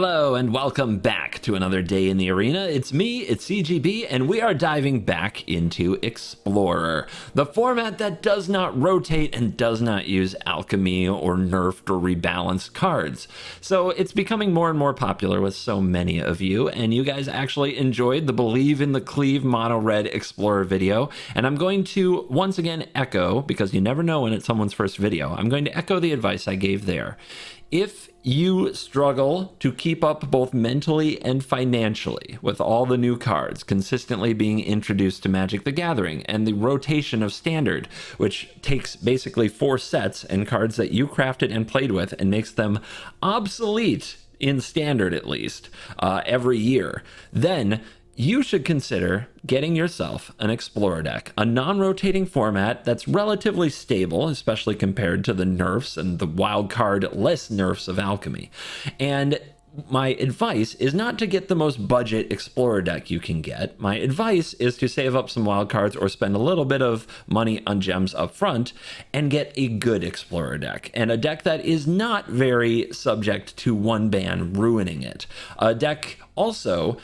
Hello and welcome back to another day in the arena. It's me, it's CGB, and we are diving back into Explorer, the format that does not rotate and does not use alchemy or nerfed or rebalanced cards. So it's becoming more and more popular with so many of you, and you guys actually enjoyed the Believe in the Cleave Mono Red Explorer video, and I'm going to once again echo, because you never know when it's someone's first video, I'm going to echo the advice I gave there. If you struggle to keep up both mentally and financially with all the new cards consistently being introduced to Magic the Gathering and the rotation of Standard, which takes basically 4 sets and cards that you crafted and played with and makes them obsolete in Standard at least every year, then you should consider getting yourself an Explorer deck, a non-rotating format that's relatively stable, especially compared to the nerfs and the wild card less nerfs of Alchemy. And my advice is not to get the most budget Explorer deck you can get. My advice is to save up some wild cards or spend a little bit of money on gems up front and get a good Explorer deck, and a deck that is not very subject to one ban ruining it. A deck also,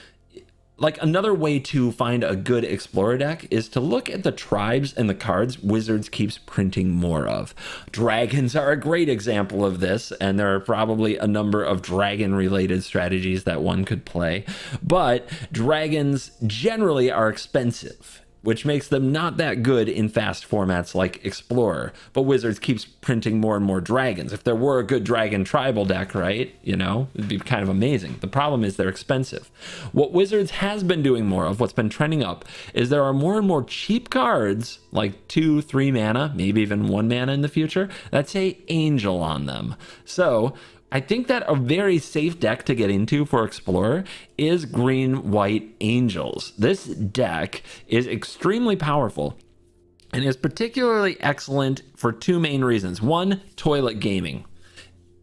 like, another way to find a good Explorer deck is to look at the tribes and the cards Wizards keeps printing more of. Dragons are a great example of this, and there are probably a number of dragon-related strategies that one could play. But dragons generally are expensive, which makes them not that good in fast formats like Explorer. But Wizards keeps printing more and more dragons. If there were a good dragon tribal deck, right, you know, it'd be kind of amazing. The problem is they're expensive. What Wizards has been doing more of, what's been trending up, is there are more and more cheap cards, like 2, 3 mana, maybe even 1 mana in the future, that say Angel on them. So I think that a very safe deck to get into for Explorer is green-white Angels. This deck is extremely powerful and is particularly excellent for 2 main reasons. One, toilet gaming.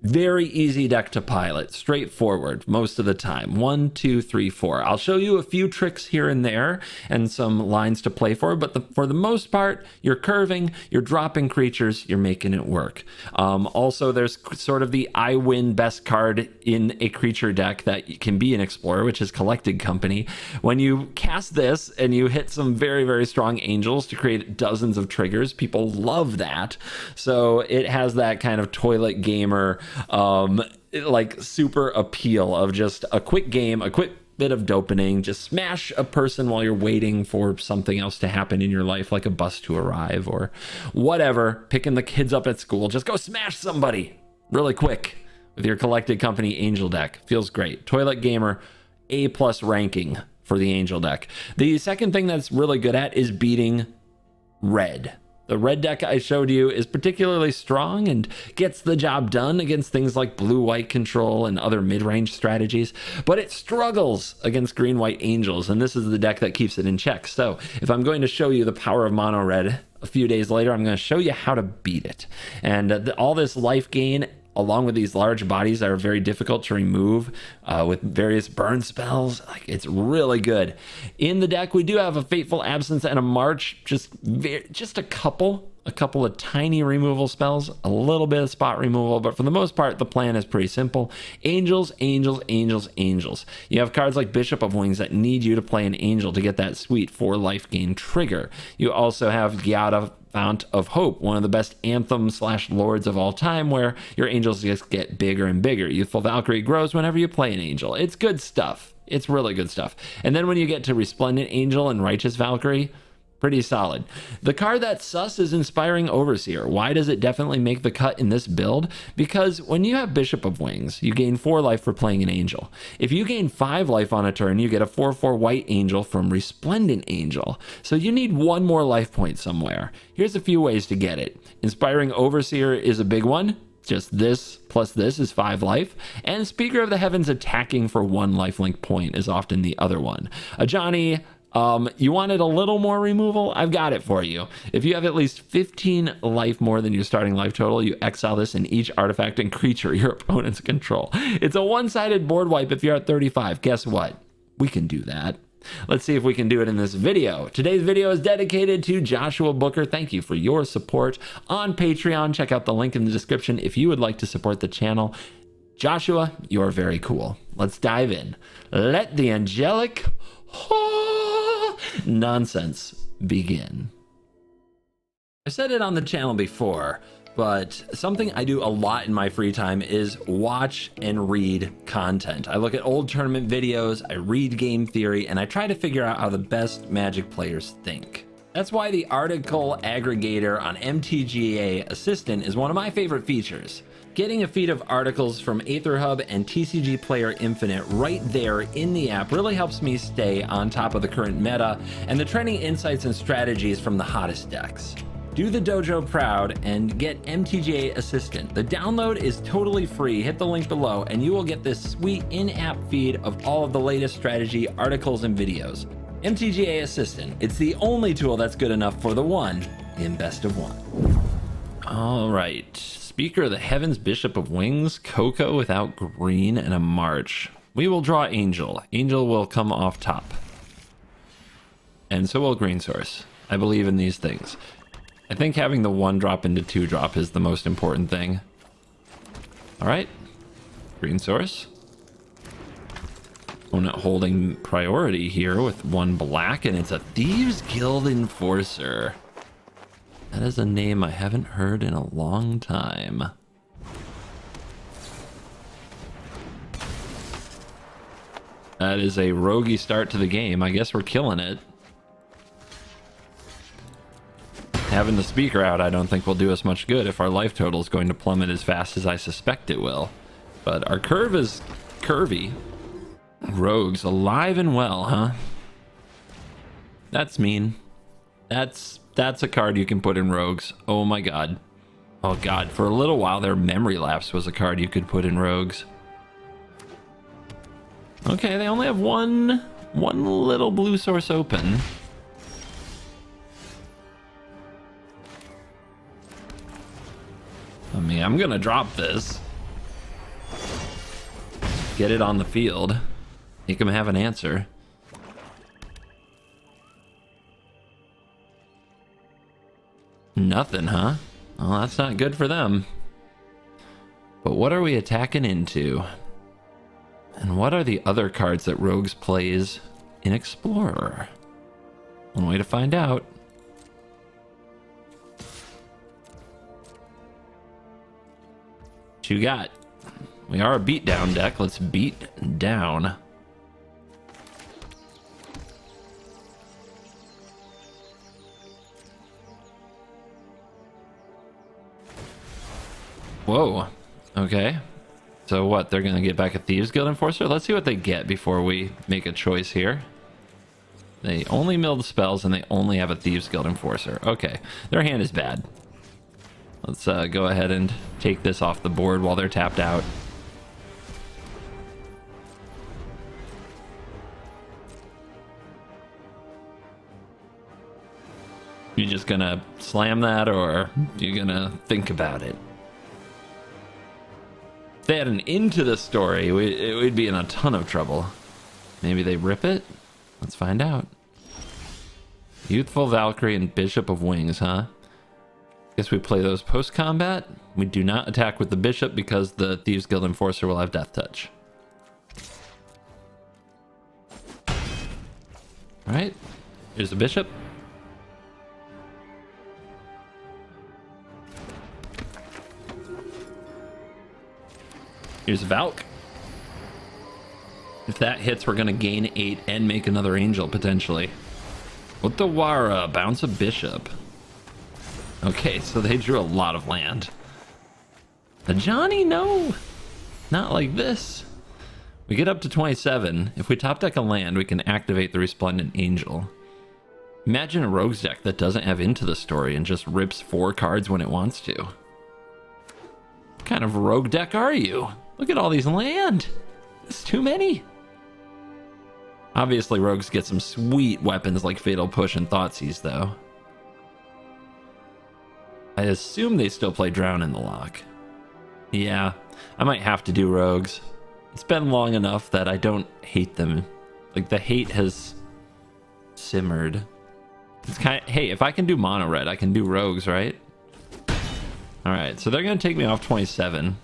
Very easy deck to pilot, straightforward most of the time. 1, 2, 3, 4. I'll show you a few tricks here and there and some lines to play for, but for the most part, you're curving, you're dropping creatures, you're making it work. Also, there's sort of the I win best card in a creature deck that can be an Explorer, which is Collected Company. When you cast this and you hit some very, very strong Angels to create dozens of triggers, people love that. So it has that kind of toilet gamer like super appeal of just a quick game, a quick bit of dopamine, just smash a person while you're waiting for something else to happen in your life, like a bus to arrive or whatever, picking the kids up at school. Just go smash somebody really quick with your Collected Company Angel deck. Feels great. Toilet gamer, A+ ranking for the Angel deck. The second thing that's really good at is beating red. The red deck I showed you is particularly strong and gets the job done against things like blue-white control and other mid-range strategies, but it struggles against green-white Angels, and this is the deck that keeps it in check. So if I'm going to show you the power of mono red a few days later, I'm going to show you how to beat it. And all this life gain, along with these large bodies that are very difficult to remove with various burn spells, like, it's really good. In the deck, we do have a Fateful Absence and a March, just a couple of tiny removal spells, a little bit of spot removal, but for the most part, the plan is pretty simple. Angels, Angels, Angels, Angels. You have cards like Bishop of Wings that need you to play an Angel to get that sweet 4 life gain trigger. You also have Gyada, Fount of Hope, one of the best anthem/lords of all time, where your Angels just get bigger and bigger. Youthful Valkyrie grows whenever you play an Angel. It's good stuff. It's really good stuff. And then when you get to Resplendent Angel and Righteous Valkyrie, pretty solid. The card that's sus is Inspiring Overseer. Why does it definitely make the cut in this build? Because when you have Bishop of Wings, you gain 4 life for playing an Angel. If you gain 5 life on a turn, you get a 4/4 white Angel from Resplendent Angel. So you need 1 more life point somewhere. Here's a few ways to get it. Inspiring Overseer is a big one. Just this plus this is 5 life. And Speaker of the Heavens attacking for 1 lifelink point is often the other one. Johnny, you wanted a little more removal? I've got it for you. If you have at least 15 life more than your starting life total, you exile this in each artifact and creature your opponents control. It's a one-sided board wipe if you're at 35. Guess what? We can do that. Let's see if we can do it in this video. Today's video is dedicated to Joshua Booker. Thank you for your support on Patreon. Check out the link in the description if you would like to support the channel. Joshua, you're very cool. Let's dive in. Let the angelic nonsense begin. I said it on the channel before, but something I do a lot in my free time is watch and read content. I look at old tournament videos, I read game theory, and I try to figure out how the best Magic players think. That's why the article aggregator on MTGA Assistant is one of my favorite features. Getting a feed of articles from AetherHub and TCG Player Infinite right there in the app really helps me stay on top of the current meta and the trending insights and strategies from the hottest decks. Do the dojo proud and get MTGA Assistant. The download is totally free. Hit the link below and you will get this sweet in-app feed of all of the latest strategy, articles, and videos. MTGA Assistant. It's the only tool that's good enough for the one in best of one. All right. Speaker of the Heavens, Bishop of Wings, Coco without green, and a March. We will draw Angel. Angel will come off top. And so will Green Source. I believe in these things. I think having the 1-drop into 2-drop is the most important thing. All right. Green Source. Opponent holding priority here with 1 black, and it's a Thieves Guild Enforcer. That is a name I haven't heard in a long time. That is a roguey start to the game. I guess we're killing it. Having the speaker out, I don't think will do us much good if our life total is going to plummet as fast as I suspect it will. But our curve is curvy. Rogues alive and well, huh? That's mean. That's a card you can put in Rogues. Oh my god. Oh god, for a little while there, Memory Lapse was a card you could put in Rogues. Okay, they only have one little blue source open. I mean, I'm gonna drop this. Get it on the field. Make them have an answer. Nothing, huh? Well, that's not good for them. But what are we attacking into? And what are the other cards that Rogues plays in Explorer? One way to find out. What you got? We are a beatdown deck. Let's beat down. Whoa. Okay. So what? They're going to get back a Thieves Guild Enforcer? Let's see what they get before we make a choice here. They only milled spells and they only have a Thieves Guild Enforcer. Okay. Their hand is bad. Let's go ahead and take this off the board while they're tapped out. You just gonna slam that, or you gonna think about it? If they had an into the story, we'd be in a ton of trouble. Maybe they rip it? Let's find out. Youthful Valkyrie and Bishop of Wings, huh? Guess we play those post-combat. We do not attack with the Bishop because the Thieves Guild Enforcer will have Death Touch. Alright, here's the Bishop. Here's Valk. If that hits, we're gonna gain 8 and make another Angel, potentially. Utawara, bounce a Bishop. Okay, so they drew a lot of land. Johnny, no! Not like this. We get up to 27. If we top deck a land, we can activate the Resplendent Angel. Imagine a Rogues deck that doesn't have Into the Story and just rips 4 cards when it wants to. What kind of rogue deck are you? Look at all these land. It's too many. Obviously, Rogues get some sweet weapons like Fatal Push and Thoughtseize, though. I assume they still play Drown in the Lock. Yeah, I might have to do Rogues. It's been long enough that I don't hate them. Like, the hate has simmered. It's kind of, hey, if I can do mono red, I can do Rogues, right? All right, so they're gonna take me off 27.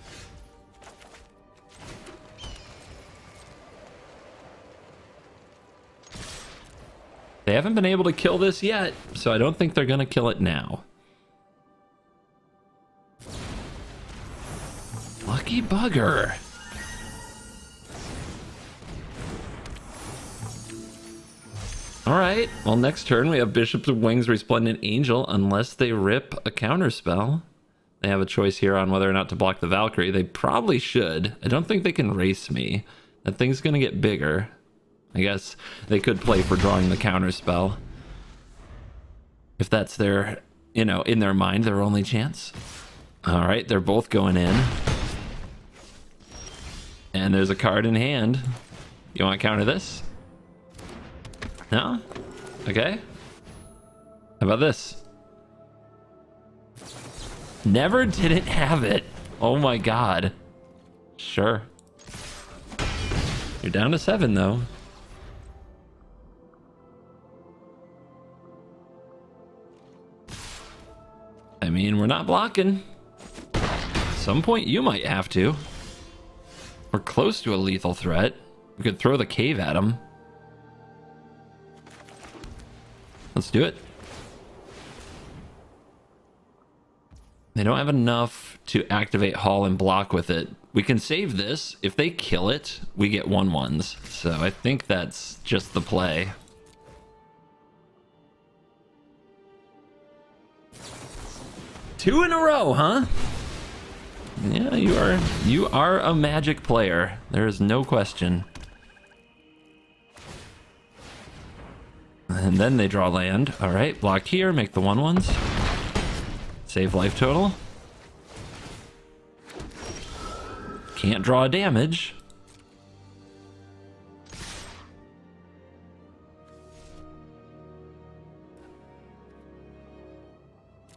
They haven't been able to kill this yet, so I don't think they're gonna kill it now. Lucky bugger. Alright, well next turn we have Bishop's Wings Resplendent Angel unless they rip a counterspell. They have a choice here on whether or not to block the Valkyrie. They probably should. I don't think they can race me. That thing's gonna get bigger. I guess they could play for drawing the counterspell. If that's their, you know, in their mind, their only chance. Alright, they're both going in. And there's a card in hand. You want to counter this? No? Okay. How about this? Never didn't have it. Oh my god. Sure. You're down to 7 though. I mean, we're not blocking. At some point you might have to. We're close to a lethal threat. We could throw the cave at him. Let's do it. They don't have enough to activate Hall and block with it. We can save this. If they kill it, we get 1/1s. So I think that's just the play. Two in a row, huh? Yeah, you are a Magic player. There is no question. And then they draw land. All right, block here, make the 1/1s. Save life total. Can't draw damage.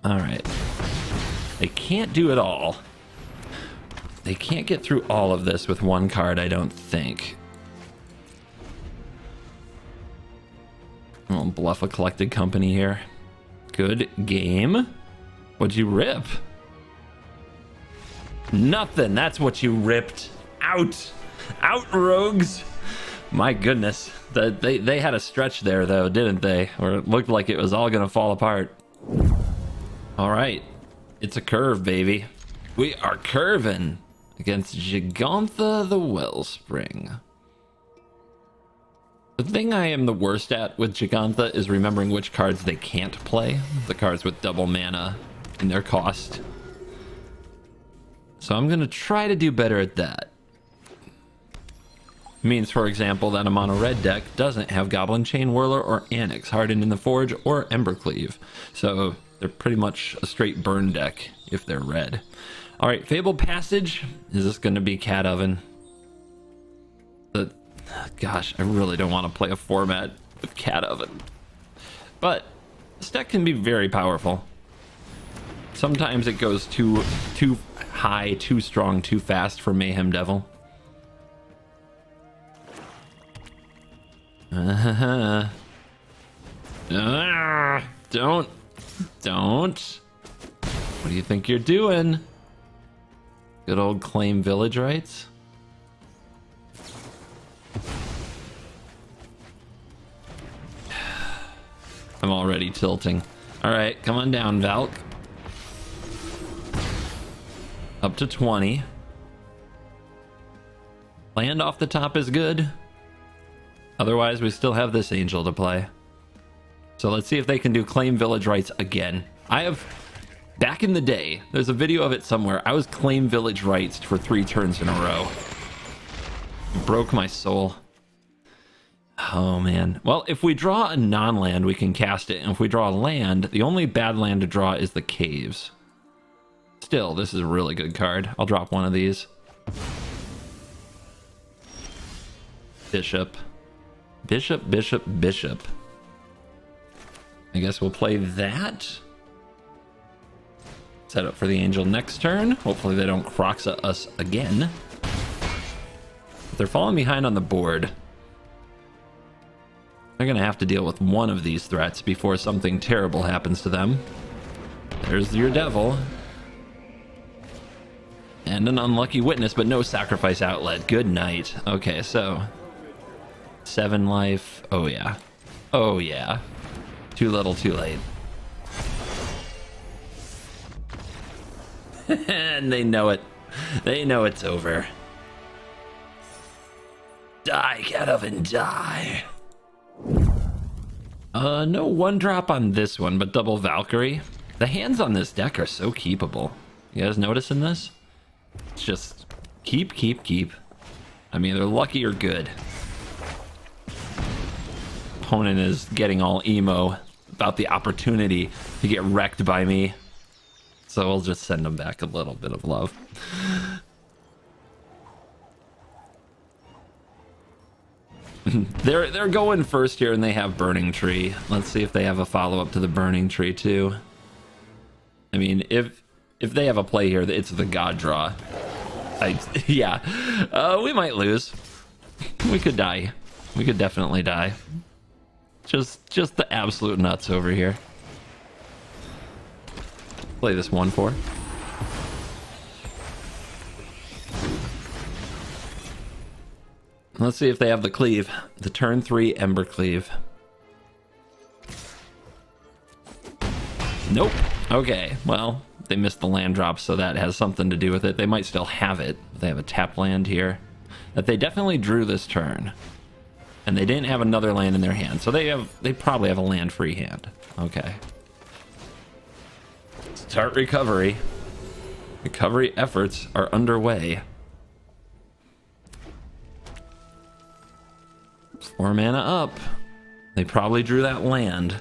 All right. They can't do it all. They can't get through all of this with one card, I don't think. I'll bluff a collected company here. Good game. What'd you rip? Nothing. That's what you ripped. Out. Out, rogues. My goodness. They had a stretch there, though, didn't they? Or it looked like it was all going to fall apart. All right. It's a curve, baby. We are curving against Gigantha the Wellspring. The thing I am the worst at with Gigantha is remembering which cards they can't play. The cards with double mana in their cost. So I'm going to try to do better at that. Means, for example, that a mono red deck doesn't have Goblin Chain Whirler or Annex, Hardened in the Forge, or Embercleave. So they're pretty much a straight burn deck if they're red. All right, Fabled Passage. Is this going to be Cat Oven? Gosh, I really don't want to play a format with Cat Oven. But this deck can be very powerful. Sometimes it goes too high, too strong, too fast for Mayhem Devil. Don't. What do you think you're doing? Good old claim village rights. I'm already tilting. All right, come on down, Valk. Up to 20. Land off the top is good. Otherwise, we still have this angel to play. So let's see if they can do claim village rights again. Back in the day, there's a video of it somewhere. I was claim village rights for 3 turns in a row. It broke my soul. Oh man. Well, if we draw a non-land, we can cast it. And if we draw a land, the only bad land to draw is the caves. Still, this is a really good card. I'll drop one of these. Bishop. Bishop, bishop, bishop. I guess we'll play that. Set up for the angel next turn. Hopefully they don't Croxa us again. But they're falling behind on the board. They're going to have to deal with one of these threats before something terrible happens to them. There's your devil. And an unlucky witness, but no sacrifice outlet. Good night. Okay, so 7 life. Oh, yeah. Oh yeah. Too little, too late. And they know it. They know it's over. Die, cat oven, die. No one drop on this one, but double Valkyrie. The hands on this deck are so keepable. You guys noticing this? It's just keep. I mean, they're lucky or good. Opponent is getting all emo about the opportunity to get wrecked by me. So we'll just send them back a little bit of love. They're going first here, and they have Burning Tree. Let's see if they have a follow-up to the Burning Tree too. I mean, if they have a play here, it's the God Draw. Yeah, we might lose. We could die. We could definitely die. Just the absolute nuts over here. Play this 1/4. Let's see if they have the cleave. The turn 3 Ember Cleave. Nope. Okay, well, they missed the land drop, so that has something to do with it. They might still have it. They have a tap land here that they definitely drew this turn. And they didn't have another land in their hand, so they probably have a land-free hand. Okay. Start recovery. Recovery efforts are underway. 4 mana up. They probably drew that land.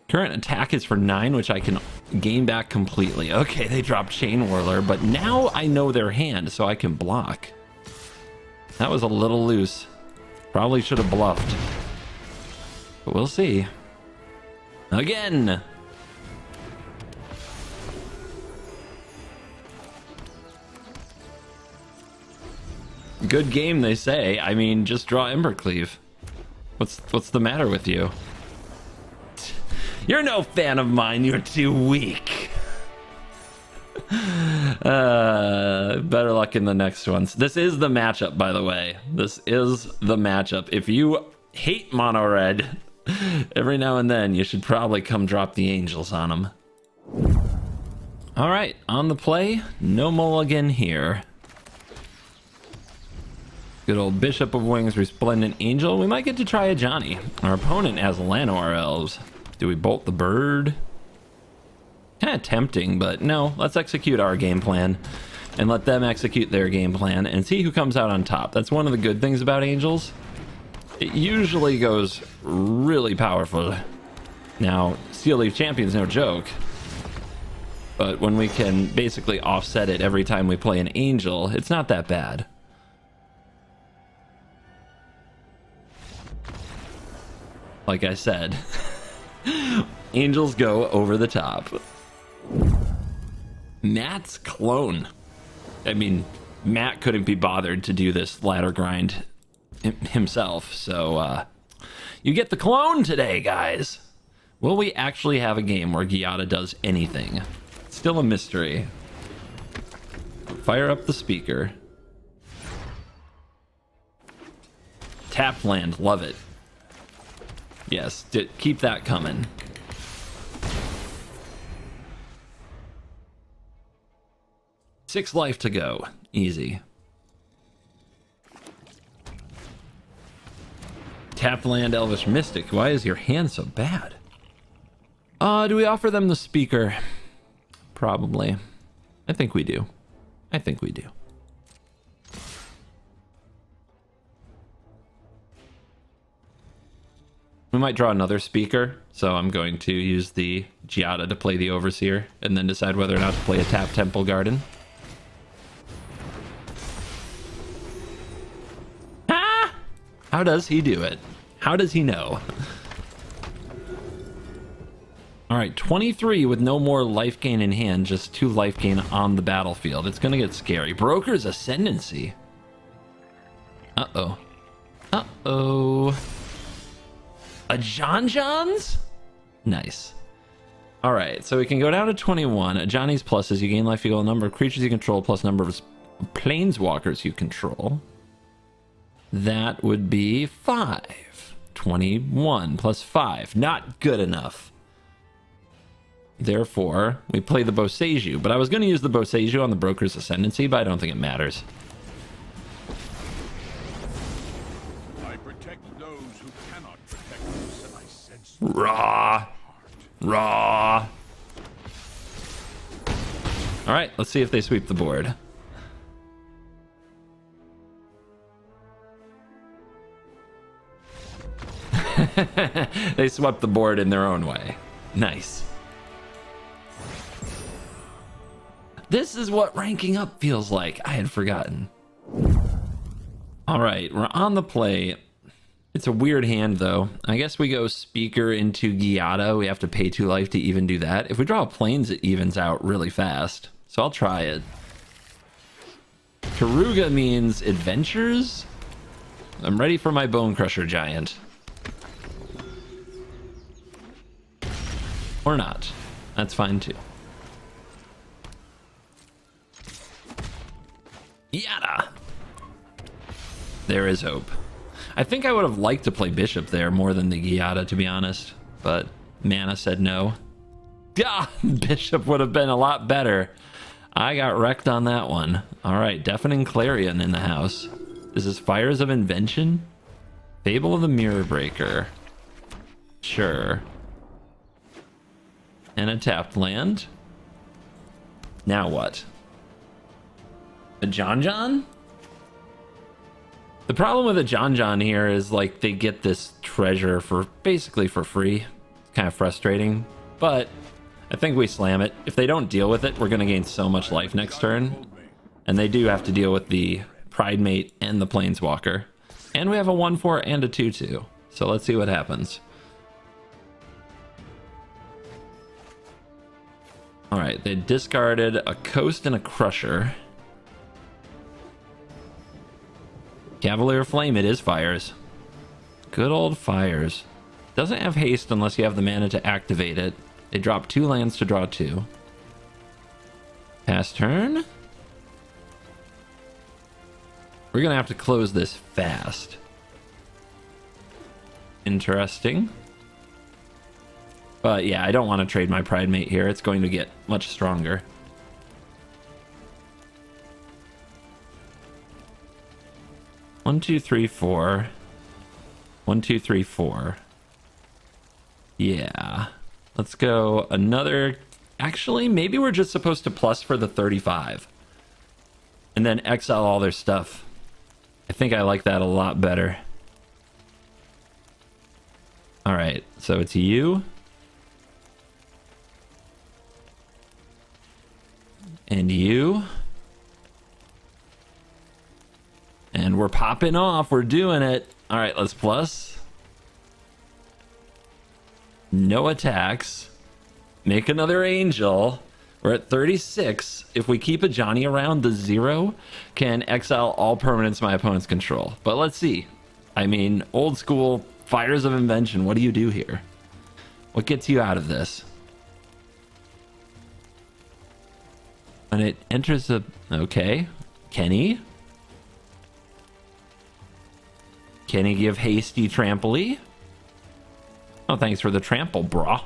Current attack is for 9, which I can gain back completely. Okay, they dropped Chain Whirler, but now I know their hand, so I can block. That was a little loose. Probably should have bluffed. But we'll see. Again! Good game, they say. I mean, just draw Embercleave. What's the matter with you? You're no fan of mine. You're too weak. Better luck in the next ones. This is the matchup, by the way. This is the matchup. If you hate mono red, every now and then you should probably come drop the angels on them. All right, on the play, no mulligan here. Good old Bishop of Wings, Resplendent Angel. We might get to try a Johnny. Our opponent has Llanowar Elves. Do we bolt the bird? Kind of tempting, but no. Let's execute our game plan and let them execute their game plan and see who comes out on top. That's one of the good things about Angels. It usually goes really powerful. Now, Steel Leaf Champion's no joke, but when we can basically offset it every time we play an Angel, it's not that bad. Like I said, Angels go over the top. Matt's clone. I mean, Matt couldn't be bothered to do this ladder grind himself, so you get the clone today, guys. Will we actually have a game where Giada does anything? Still a mystery. Fire up the speaker. Tap land, love it. Yes, keep that coming. Six life to go. Easy. Tap land, Elvish Mystic. Why is your hand so bad? Do we offer them the speaker? Probably. I think we do. I think we do. We might draw another speaker, so I'm going to use the Giada to play the Overseer, and then decide whether or not to play a tap Temple Garden. Ah! How does he do it? How does he know? Alright, 23 with no more life gain in hand, just 2 life gain on the battlefield. It's gonna get scary. Broker's Ascendancy. Uh-oh. Uh-oh. A John John's? Nice. All right, so we can go down to 21. Johnny's pluses. You gain life equal number of creatures you control plus number of planeswalkers you control. That would be 5. 21 plus 5. Not good enough. Therefore, we play the Boseiju. But I was going to use the Boseiju on the Broker's Ascendancy, but I don't think it matters. I protect those who cannot protect us, and I sense Raw. Raw. All right, let's see if they sweep the board. They swept the board in their own way. Nice. This is what ranking up feels like. I had forgotten. All right, we're on the play. It's a weird hand, though. I guess we go Speaker into Giada. We have to pay 2 life to even do that. If we draw Plains, it evens out really fast. So I'll try it. Karuga means adventures. I'm ready for my Bone Crusher Giant. Or not. That's fine, too. Yada! There is hope. I think I would have liked to play Bishop there more than the Giada, to be honest. But mana said no. Ah, Bishop would have been a lot better. I got wrecked on that one. Alright, Deafening Clarion in the house. This is Fires of Invention? Fable of the Mirror Breaker. Sure. And a tapped land. Now what? A John John? The problem with a John John here is like they get this treasure for basically for free. Kind of frustrating, but I think we slam it. If they don't deal with it, we're going to gain so much life next turn. And they do have to deal with the Pride Mate and the Planeswalker. And we have a 1/4 and a 2/2. So let's see what happens. All right, they discarded a Coast and a Crusher. Cavalier Flame, it is Fires. Good old Fires. Doesn't have haste unless you have the mana to activate it. They drop 2 lands to draw 2. Pass turn. We're gonna have to close this fast. Interesting. But yeah, I don't want to trade my Pride Mate here. It's going to get much stronger. One, two, three, four. 1, 2, 3, 4. Yeah. Let's go another. Actually, maybe we're just supposed to plus for the 35. And then exile all their stuff. I think I like that a lot better. Alright, so it's you. And you. And we're popping off. We're doing it. All right, let's plus. No attacks. Make another angel. We're at 36. If we keep a Johnny around, the 0 can exile all permanents my opponents control. But let's see. I mean, old school Fires of Invention. What do you do here? What gets you out of this? And it enters the... Okay. Kenny. Kenny give hasty trample-y? Oh, thanks for the trample, brah.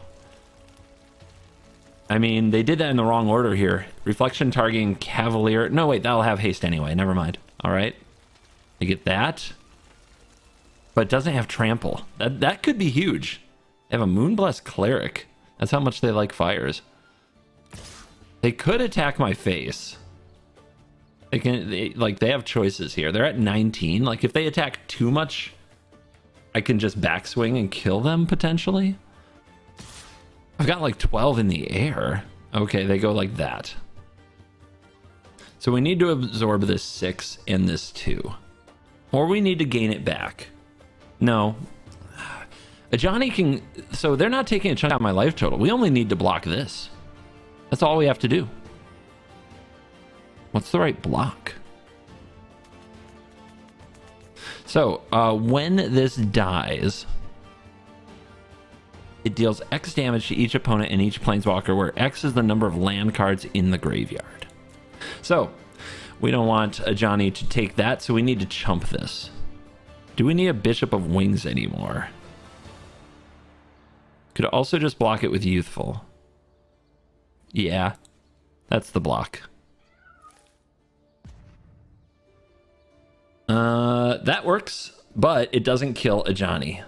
I mean, they did that in the wrong order here. Reflection targeting Cavalier. No, wait, that'll have haste anyway. Never mind. All right. I get that. But it doesn't have trample. That could be huge. They have a Moonblessed Cleric. That's how much they like Fires. They could attack my face. They have choices here. They're at 19. Like, if they attack too much, I can just backswing and kill them, potentially. I've got, like, 12 in the air. Okay, they go like that. So we need to absorb this 6 and this 2. Or we need to gain it back. No. A Johnny can... So they're not taking a chunk out of my life total. We only need to block this. That's all we have to do. What's the right block? So, when this dies, It deals X damage to each opponent and each planeswalker, where X is the number of land cards in the graveyard. So, we don't want Ajani to take that, so we need to chump this. Do we need a Bishop of Wings anymore? Could also just block it with Youthful. Yeah, that's the block. That works, but it doesn't kill Ajani.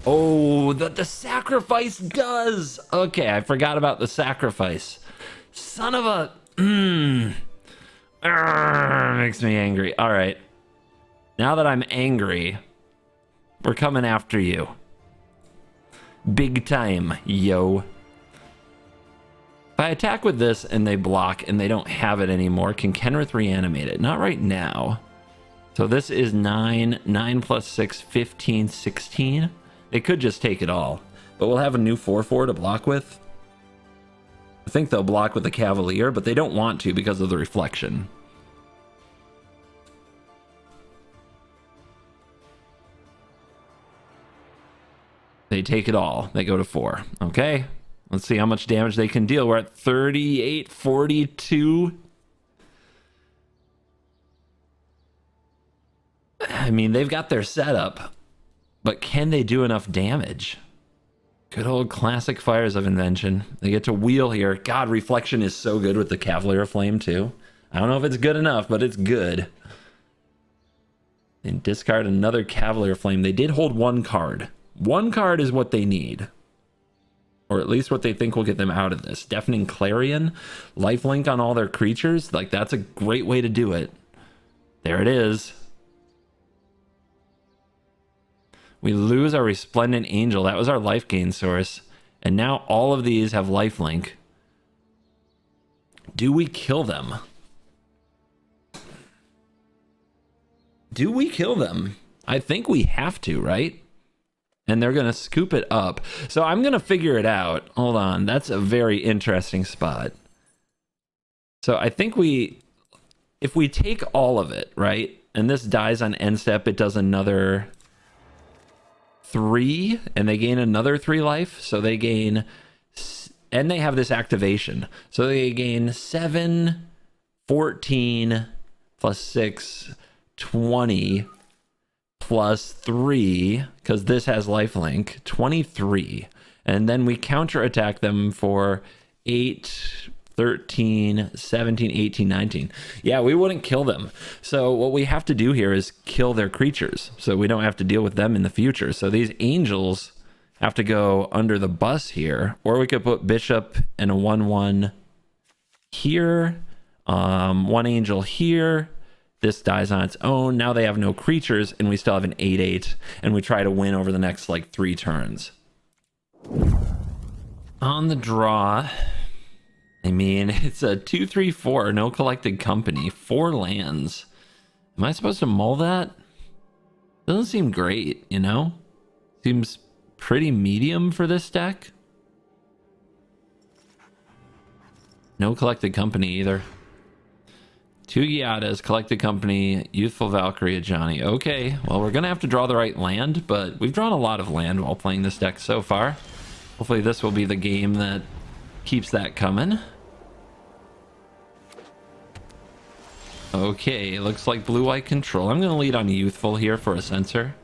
Oh, the sacrifice does. Okay, I forgot about the sacrifice. Son of a... makes me angry. All right. Now that I'm angry, we're coming after you. Big time, yo. If I attack with this and they block and they don't have it anymore, can Kenrith reanimate it? Not right now. So this is 9. 9 plus 6, 15, 16. They could just take it all. But we'll have a new 4/4 to block with. I think they'll block with the Cavalier, but they don't want to because of the reflection. They take it all. They go to 4. Okay. Let's see how much damage they can deal. We're at 38, 42. I mean, they've got their setup, but can they do enough damage? Good old classic Fires of Invention. They get to wheel here. God, Reflection is so good with the Cavalier Flame too. I don't know if it's good enough, but it's good. And discard another Cavalier Flame. They did hold one card. One card is what they need. Or at least what they think will get them out of this. Deafening Clarion, lifelink on all their creatures. Like, that's a great way to do it. There it is. We lose our Resplendent Angel. That was our life gain source. And now all of these have lifelink. Do we kill them? Do we kill them? I think we have to, right? And they're going to scoop it up. So I'm going to figure it out. Hold on. That's a very interesting spot. So I think if we take all of it, right? And this dies on end step, it does another 3, and they gain another 3 life. So they gain, and they have this activation. So they gain 7, 14, plus 6, 20, plus 3, because this has lifelink, 23. And then we counterattack them for 8, 13, 17, 18, 19. Yeah, we wouldn't kill them. So what we have to do here is kill their creatures, so we don't have to deal with them in the future. So these angels have to go under the bus here, or we could put Bishop and a 1/1 here, 1 angel here. This dies on its own. Now they have no creatures, and we still have an 8/8, and we try to win over the next, like, 3 turns. On the draw, I mean, it's a 2/3/4, no collected company, 4 lands. Am I supposed to mull that? Doesn't seem great, you know? Seems pretty medium for this deck. No collected company either. 2 Giadas, collected company, Youthful Valkyrie, Ajani. Okay, well, we're going to have to draw the right land, but we've drawn a lot of land while playing this deck so far. Hopefully this will be the game that keeps that coming. Okay, looks like blue-white control. I'm going to lead on Youthful here for a censor.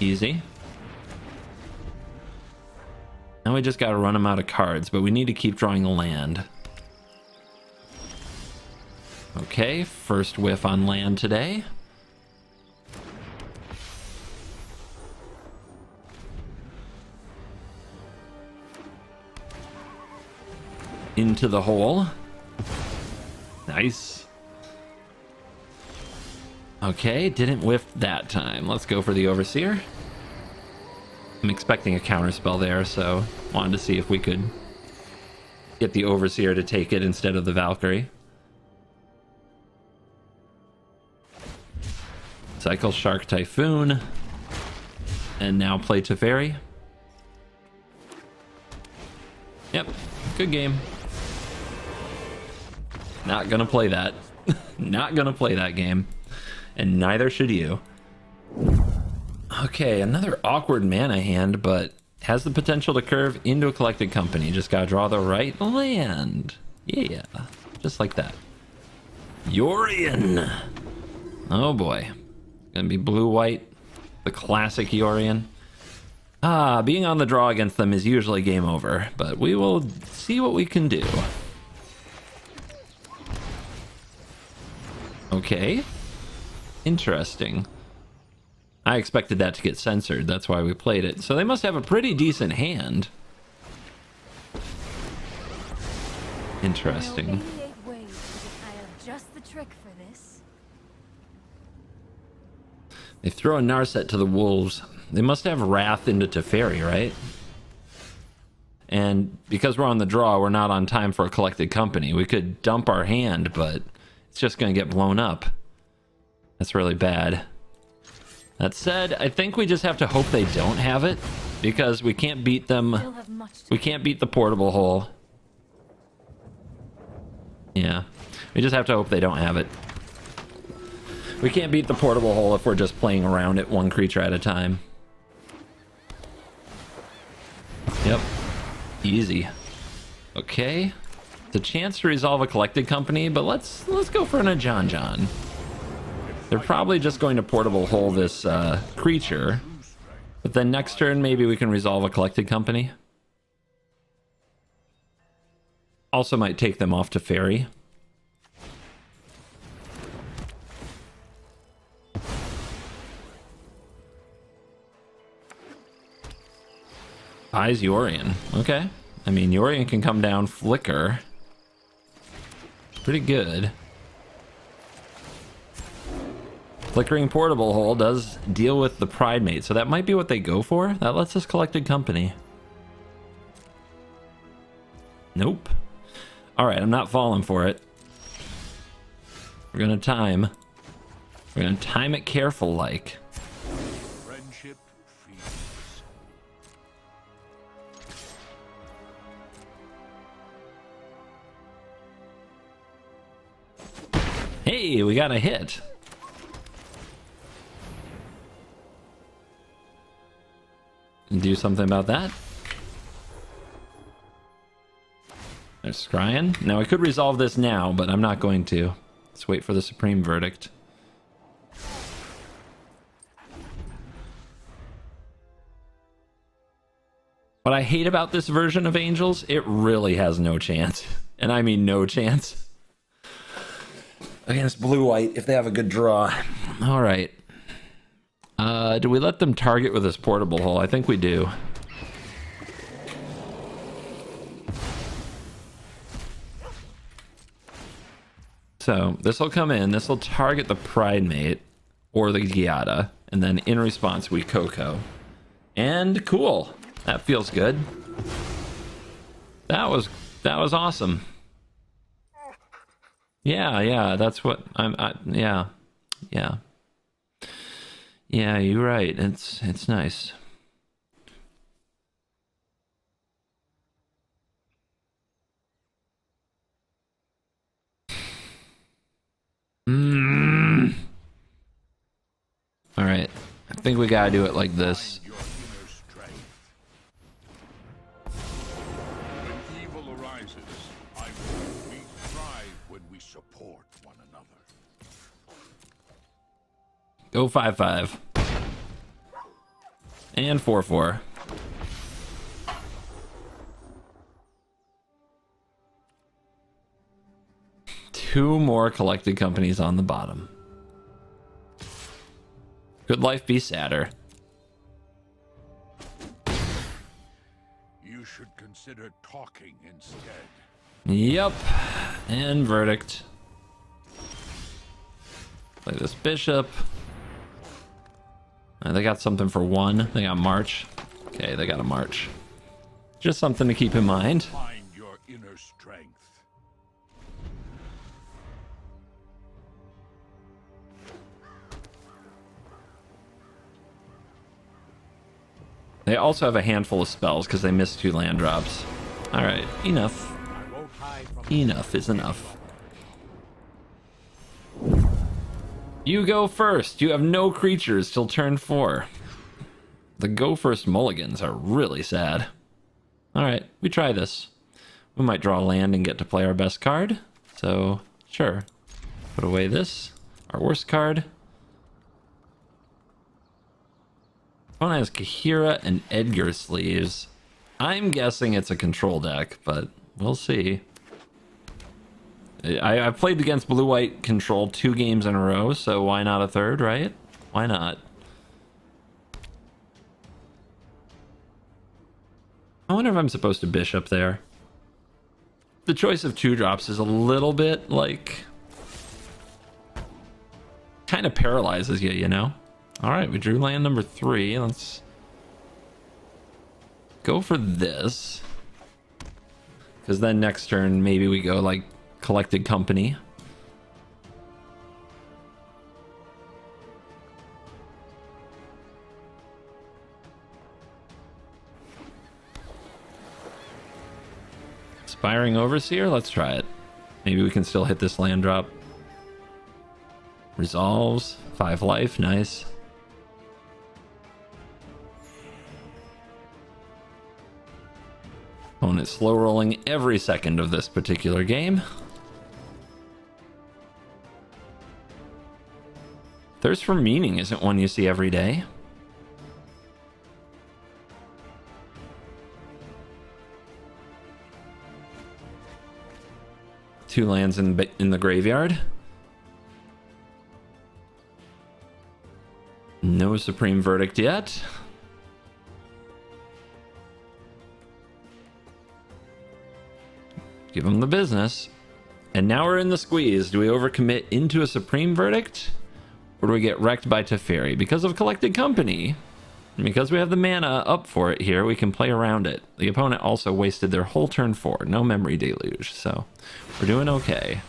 Easy. Now we just got to run them out of cards, but we need to keep drawing the land. Okay, first whiff on land today. Into the hole. Nice. Okay, didn't whiff that time. Let's go for the Overseer. I'm expecting a counterspell there, so wanted to see if we could get the Overseer to take it instead of the Valkyrie. Cycle Shark Typhoon. And now play Teferi. Yep, good game. Not gonna play that. Not gonna play that game. And neither should you. Okay, another awkward mana hand, but has the potential to curve into a collected company. Just gotta draw the right land. Yeah, just like that. Yorion. Oh boy. Gonna be blue-white. The classic Yorion. Being on the draw against them is usually game over, but we will see what we can do. Okay. Interesting. I expected that to get censored, that's why we played it. So they must have a pretty decent hand. Interesting. They throw a Narset to the wolves. They must have Wrath into Teferi, right? And because we're on the draw, we're not on time for a collected company. We could dump our hand, but it's just going to get blown up. That's really bad. That said, I think we just have to hope they don't have it, because we can't beat them. We can't beat the portable hole. Yeah, we just have to hope they don't have it. We can't beat the portable hole if we're just playing around it one creature at a time. Yep. Easy. Okay. It's a chance to resolve a collected company, but let's go for an Ajan. They're probably just going to portable hole this creature. But then next turn, maybe we can resolve a collected company. Also might take them off to Fairy. Eyes Yorion. Okay. I mean, Yorion can come down, flicker. Pretty good. Flickering portable hole does deal with the Pride Mate, so that might be what they go for. That lets us collected company. Nope. Alright, I'm not falling for it. We're gonna time. We're gonna time it careful like. Friendship feeds. Hey, we got a hit. Do something about that. There's Scryan. Now I could resolve this now, but I'm not going to. Let's wait for the Supreme Verdict. What I hate about this version of Angels, it really has no chance. And I mean no chance. Against blue-white, if they have a good draw. Alright. Do we let them target with this portable hole? I think we do. So this will come in. This will target the Pride Mate or the Giada, and then in response we Coco. And cool. That feels good. That was awesome. Yeah. That's what yeah. Yeah, you're right. It's nice. All right. I think we gotta do it like this. When evil arises, we thrive when we support one another. Go 5/5. And 4/4. Two more collected companies on the bottom. Could life be sadder? You should consider talking instead. Yep. And Verdict. Play this bishop. They got something for 1. They got March. Okay, they got a March. Just something to keep in mind. Find your inner strength. They also have a handful of spells because they missed 2 land drops. Alright, enough. Enough is enough. You go first. You have no creatures till turn 4. The go first mulligans are really sad. Alright, we try this. We might draw land and get to play our best card. So, sure. Put away this. Our worst card. Opponent has Kahira and Edgar sleeves. I'm guessing it's a control deck, but we'll see. I've played against blue-white control 2 games in a row, so why not a third, right? Why not? I wonder if I'm supposed to bishop there. The choice of 2 drops is a little bit, like... kind of paralyzes you, you know? Alright, we drew land number 3. Let's go for this. Because then next turn, maybe we go, like, Collected Company. Aspiring Overseer, let's try it. Maybe we can still hit this land drop. Resolves, 5 life, nice. Opponent slow rolling every second of this particular game. Thirst for Meaning isn't one you see every day. Two lands in the graveyard. No Supreme Verdict yet. Give them the business. And now we're in the squeeze. Do we overcommit into a Supreme Verdict? Or do we get wrecked by Teferi? Because of Collected Company, and because we have the mana up for it here, we can play around it. The opponent also wasted their whole turn 4. No Memory Deluge, so we're doing okay.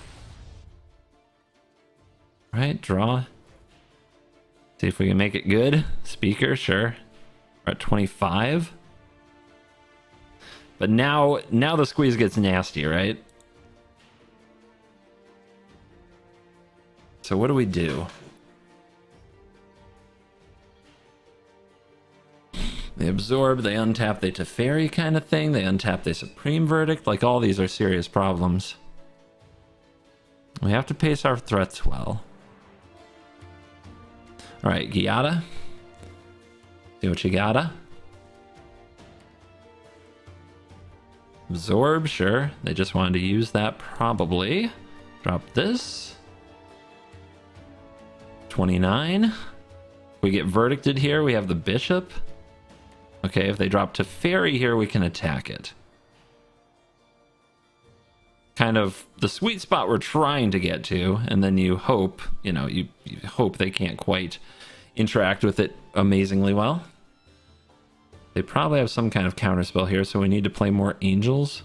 Right, draw. See if we can make it good. Speaker, sure. We're at 25. But now the squeeze gets nasty, right? So what do we do? They absorb, they untap, they Teferi kind of thing. They untap, they Supreme Verdict. Like, all these are serious problems. We have to pace our threats well. Alright, Giada. See what you gotta. Absorb, sure. They just wanted to use that, probably. Drop this. 29. We get verdicted here. We have the bishop. Okay, if they drop Teferi here, we can attack it. Kind of the sweet spot we're trying to get to, and then you hope, you know, you hope they can't quite interact with it amazingly well. They probably have some kind of counterspell here, so we need to play more angels.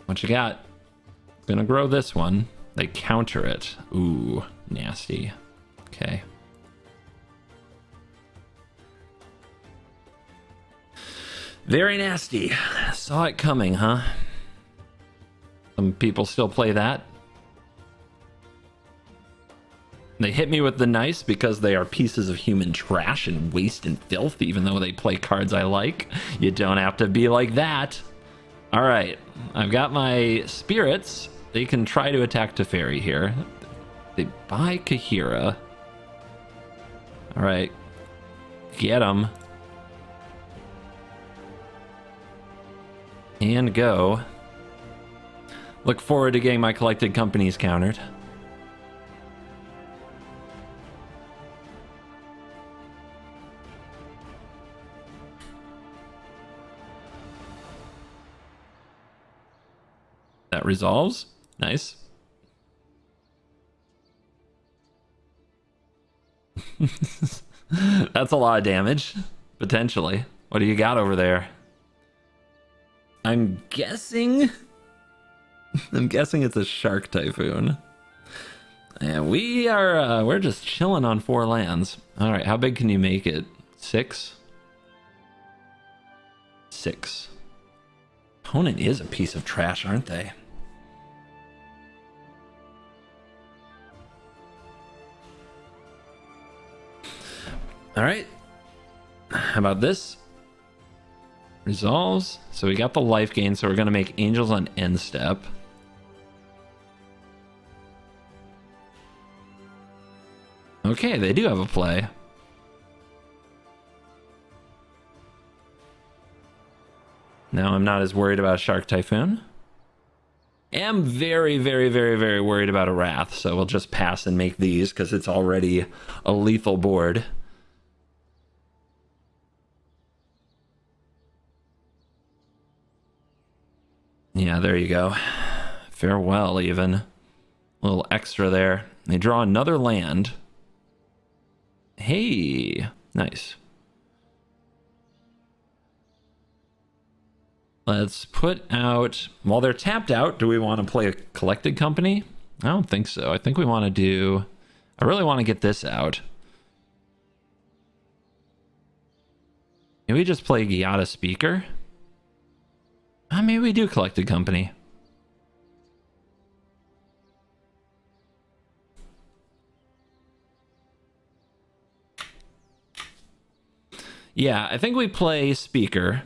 What you got? Gonna grow this one. They counter it. Ooh, nasty. Okay. Very nasty. Saw it coming, huh? Some people still play that. They hit me with the nice because they are pieces of human trash and waste and filth, even though they play cards I like. You don't have to be like that. All right, I've got my spirits. They can try to attack Teferi here. They buy Kahira. All right, get them. And go. Look forward to getting my Collected Companies countered. That resolves. Nice. That's a lot of damage, potentially. What do you got over there? I'm guessing it's a Shark Typhoon. And we're just chilling on 4 lands. All right, how big can you make it? 6? 6. Opponent is a piece of trash, aren't they? All right. How about this? Resolves. So we got the life gain, so we're going to make angels on end step. Okay, they do have a play. Now I'm not as worried about Shark Typhoon. Am very, very, very, very worried about a Wrath, so we'll just pass and make these because it's already a lethal board. Yeah, there you go. Farewell, even. A little extra there. They draw another land. Hey, nice. Let's put out, while they're tapped out, do we want to play a collected company? I don't think so. I think we want to do, I really want to get this out. Maybe we just play Giada Speaker? Maybe we do collected company. Yeah, I think we play Speaker,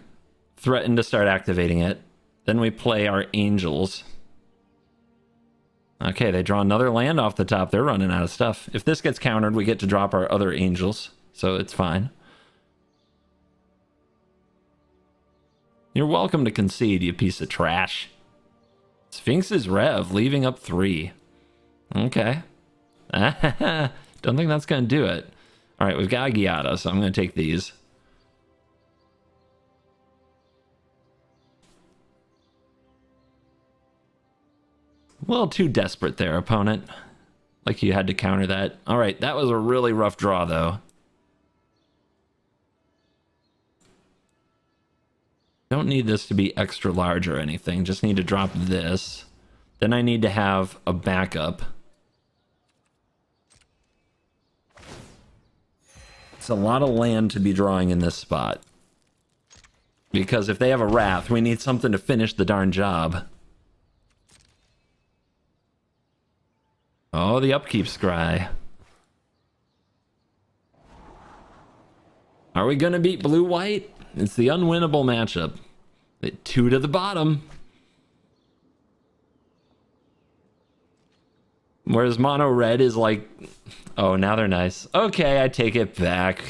threaten to start activating it. Then we play our Angels. Okay, they draw another land off the top. They're running out of stuff. If this gets countered, we get to drop our other Angels, so it's fine. You're welcome to concede, you piece of trash. Sphinx's Rev, leaving up 3. Okay. Don't think that's going to do it. All right, we've got Giada, so I'm going to take these. A little too desperate there, opponent. Like you had to counter that. All right, that was a really rough draw, though. Don't need this to be extra large or anything. Just need to drop this. Then I need to have a backup. It's a lot of land to be drawing in this spot. Because if they have a Wrath, we need something to finish the darn job. Oh, the upkeep scry. Are we going to beat blue-white? It's the unwinnable matchup. 2 to the bottom. Whereas mono red is like, oh, now they're nice. Okay, I take it back.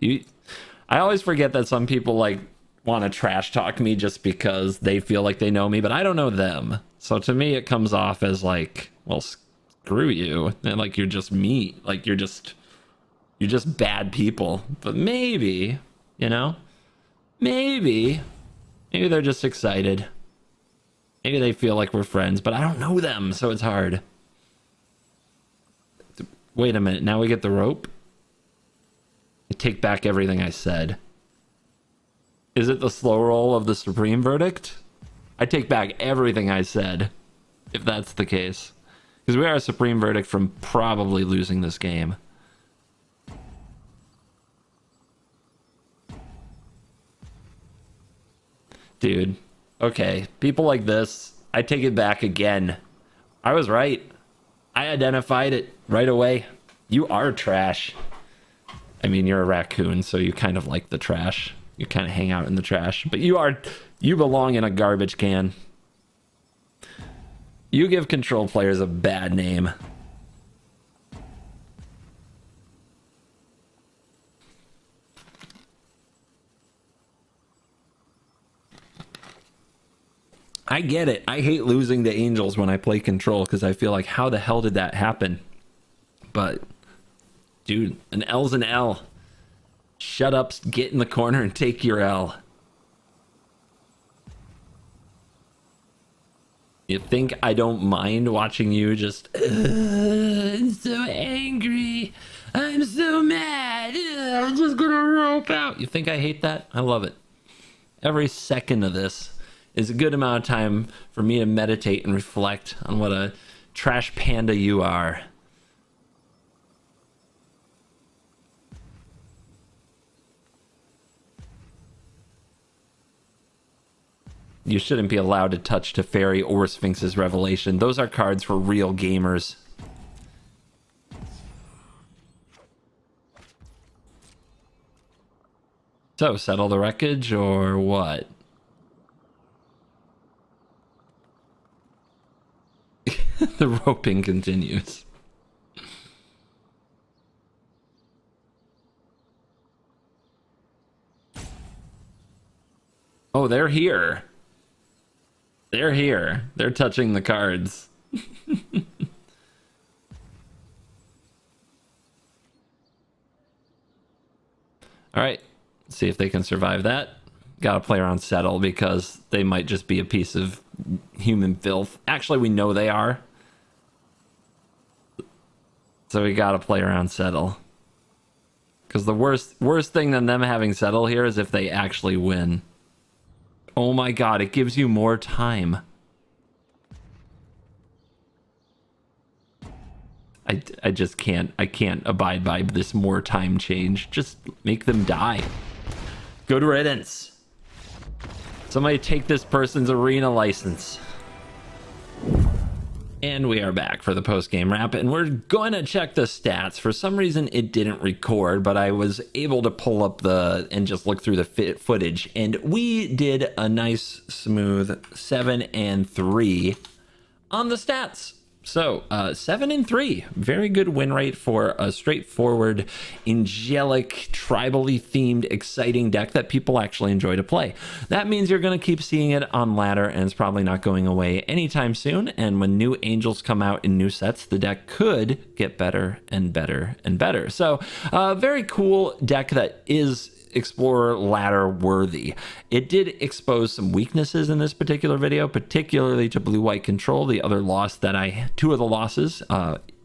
I always forget that some people like want to trash talk me just because they feel like they know me, but I don't know them. So to me, it comes off as like, well, screw you. And like you're just me. Like you're just bad people. But maybe, you know, maybe they're just excited. Maybe they feel like we're friends, but I don't know them, so it's hard. Wait a minute, now we get the rope? I take back everything I said. Is it the slow roll of the Supreme Verdict? I take back everything I said, if that's the case. Because we are a Supreme Verdict from probably losing this game. Dude, okay, people like this, I take it back again. I was right. I identified it right away. You are trash. I mean, you're a raccoon, so you kind of like the trash. You kind of hang out in the trash. But you belong in a garbage can. You give control players a bad name. I get it. I hate losing to Angels when I play control because I feel like, how the hell did that happen? But, dude, an L's an L. Shut up, get in the corner and take your L. You think I don't mind watching you just, I'm so angry. I'm so mad. I'm just gonna rope out. You think I hate that? I love it. Every second of this is a good amount of time for me to meditate and reflect on what a trash panda you are. you shouldn't be allowed to touch Teferi or Sphinx's Revelation. Those are cards for real gamers. So, settle the wreckage or what? The roping continues. Oh, they're here. They're here. They're touching the cards. All right. See if they can survive that. Gotta play around settle because they might just be a piece of human filth. Actually, we know they are. So we gotta play around settle. Because the worst thing than them having settle here is if they actually win. Oh my god, it gives you more time. I just can't. I can't abide by this more time change. Just make them die. Good riddance. Somebody take this person's arena license. And we are back for the post-game wrap, and we're going to check the stats. For some reason, it didn't record, but I was able to pull up and just look through the footage, and we did a nice, smooth 7-3 on the stats. So 7-3, very good win rate for a straightforward, angelic, tribally themed, exciting deck that people actually enjoy to play. That means you're going to keep seeing it on ladder, and it's probably not going away anytime soon. And when new angels come out in new sets, the deck could get better and better and better. So very cool deck that is Explorer ladder worthy. It did expose some weaknesses in this particular video, particularly to blue-white control. The other loss that two of the losses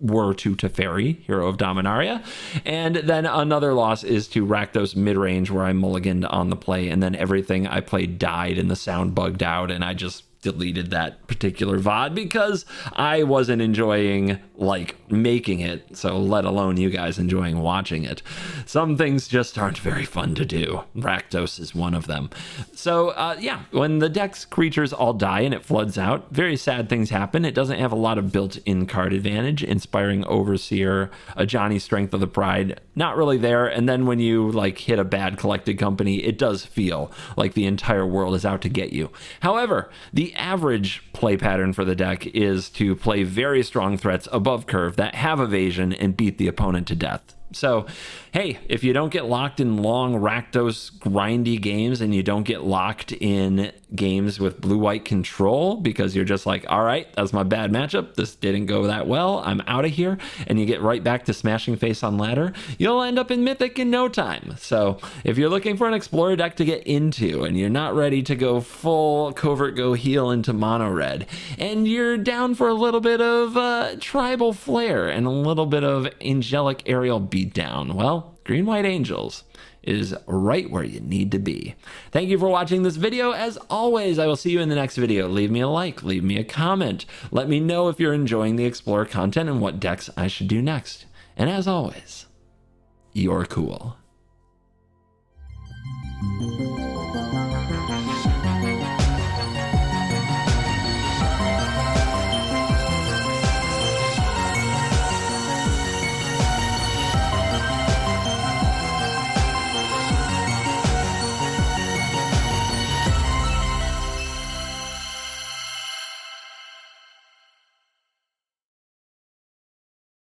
were to Teferi, Hero of Dominaria, and then another loss is to Rakdos mid-range, where I mulliganed on the play, and then everything I played died and the sound bugged out, and I just deleted that particular VOD because I wasn't enjoying like making it, so let alone you guys enjoying watching it. Some things just aren't very fun to do. Rakdos is one of them. So yeah, when the deck's creatures all die and it floods out, very sad things happen. It doesn't have a lot of built-in card advantage. Inspiring Overseer, a Johnny Strength of the Pride, not really there. And then when you like hit a bad collected company, it does feel like the entire world is out to get you. However, the average play pattern for the deck is to play very strong threats above curve that have evasion and beat the opponent to death. So, hey, if you don't get locked in long Rakdos grindy games and you don't get locked in games with blue-white control because you're just like, all right, that's my bad matchup, this didn't go that well, I'm out of here, and you get right back to smashing face on ladder, you'll end up in Mythic in no time. So if you're looking for an Explorer deck to get into and you're not ready to go full Covert Go heal into mono red, and you're down for a little bit of tribal flair and a little bit of angelic aerial beatdown, well, Green White Angels is right where you need to be. Thank you for watching this video. As always, I will see you in the next video. Leave me a like, leave me a comment. Let me know if you're enjoying the Explorer content and what decks I should do next. And as always, you're cool.